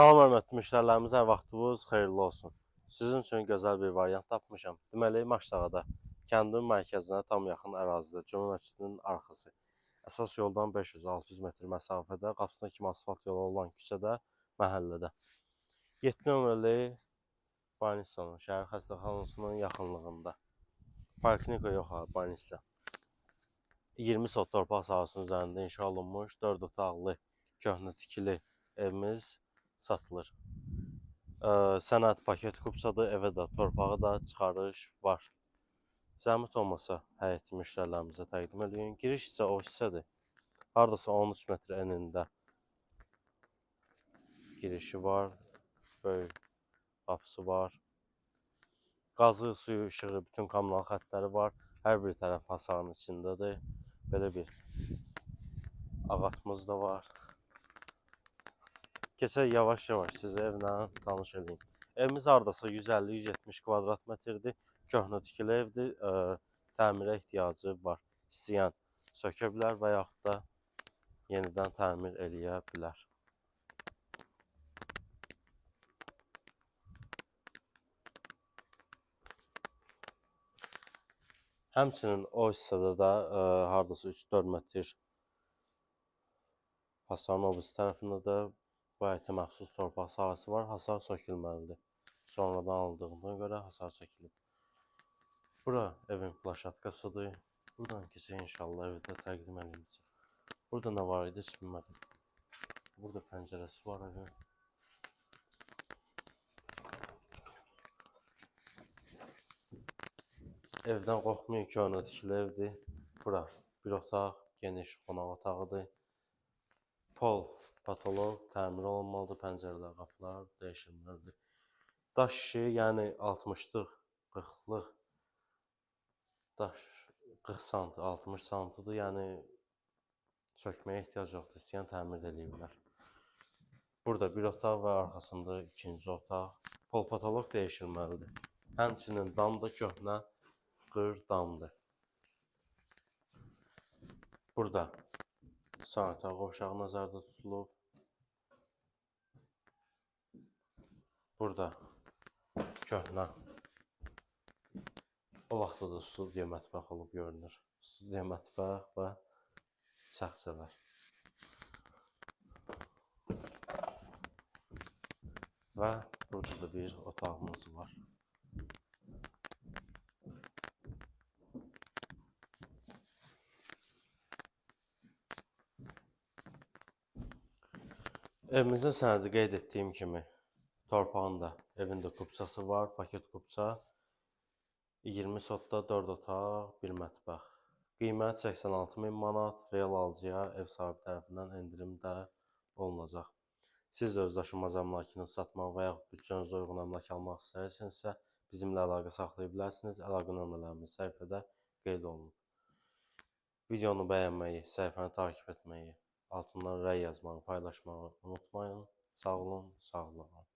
Salam hörmətli müştərilərimiz, hər vaxtınız xeyirli olsun. Sizin üçün gözəl bir variant tapmışam. Deməli, Maşdağada kəndin mərkəzinə tam yaxın ərazidə Cümə məscidinin arxası. Əsas yoldan 500-600 metr məsafədə, qapısına kimi asfalt yolu olan küçədə, məhəllədə. 7 nömrəli Banissanın, şəhər xəstəxanasının yaxınlığında. Parknika yox ha, Banissa. 20 sot torpaq sahəsinin üzərində inşa olunmuş 4 otaqlı, köhnə tikili evimiz satılır. Sənəd paket kupçadır, evə də, torpağı da çıxarış var. Zəhmət olmasa həyəti müştərilərimizə təqdim edin. Giriş isə o hissədir. Hardasa 13 metr enində girişi var, böyük qapısı var. Qazı, suyu, işığı, bütün kommunal xəttləri var. Hər bir tərəf hasarın içindədir. Belə bir ağatımız da var. Keçək yavaş-yavaş sizə evlə tanış edeyim. Evimiz hardasa 150-170 kvadrat metrdir. Köhnə tikili evdir. Təmirə ehtiyacı var. İstəyən sökə bilər və yaxud da yenidən təmir eləyə bilər. Həmçinin o hissədə də hardasa 3-4 metr hasarın o birisi tərəfində də bu həyətə məxsus torpaq sahəsi var. Hasar sökülməlidir. Sonradan aldığına görə hasar çəkilib. Bura evin plaşatkasıdır. Buradan keçək inşallah evdə təqdim ediləcək. Burada nə var idi heç bilmədim. Burada pəncərəsi var evin. Evdən qorxmayın, köhnə tikili evdir. Bura bir otaq, geniş qonaq otağıdır. Pol, patolog təmir olunmalıdır, pəncərələr, qapılar dəyişilməlidir. Daş işi, yəni 60-lıq, 40-lıq daş 40 sm, 60 sm-dır, yəni sökməyə ehtiyac yoxdur, istəyən təmir edə bilər. Burada bir otaq və arxasında ikinci otaq. Pol, patolog dəyişilməlidir. Həmçinin dam da köhnə qır damdır. Burada sanitar qovşağı nəzərdə tutulub. Burada köhnə o vaxtda da studiya mətbəx olub görünür. Studiya mətbəx və səxcələr. Və burada da bir otağımız var. Evimizin sənədi qeyd etdiyim kimi torpağın da evində kupçası var, paket kupça. 20 sotda 4 otaq, 1 mətbəx. Qiymət 86.000 manat, real alıcıya ev sahibi tərəfindən endirim də olunacaq. Siz də öz daşınmaz əmlakınızı satmaq və yaxud büdcənizə uyğun əmlak almaq istəyirsinizsə, bizimlə əlaqə saxlaya bilərsiniz. Əlaqə nömrələrimiz səhifədə qeyd olunub. Videonu bəyənməyi, səhifəni takip etməyi, altından rəy yazmağı, paylaşmağı unutmayın. Sağ olun, sağ olun.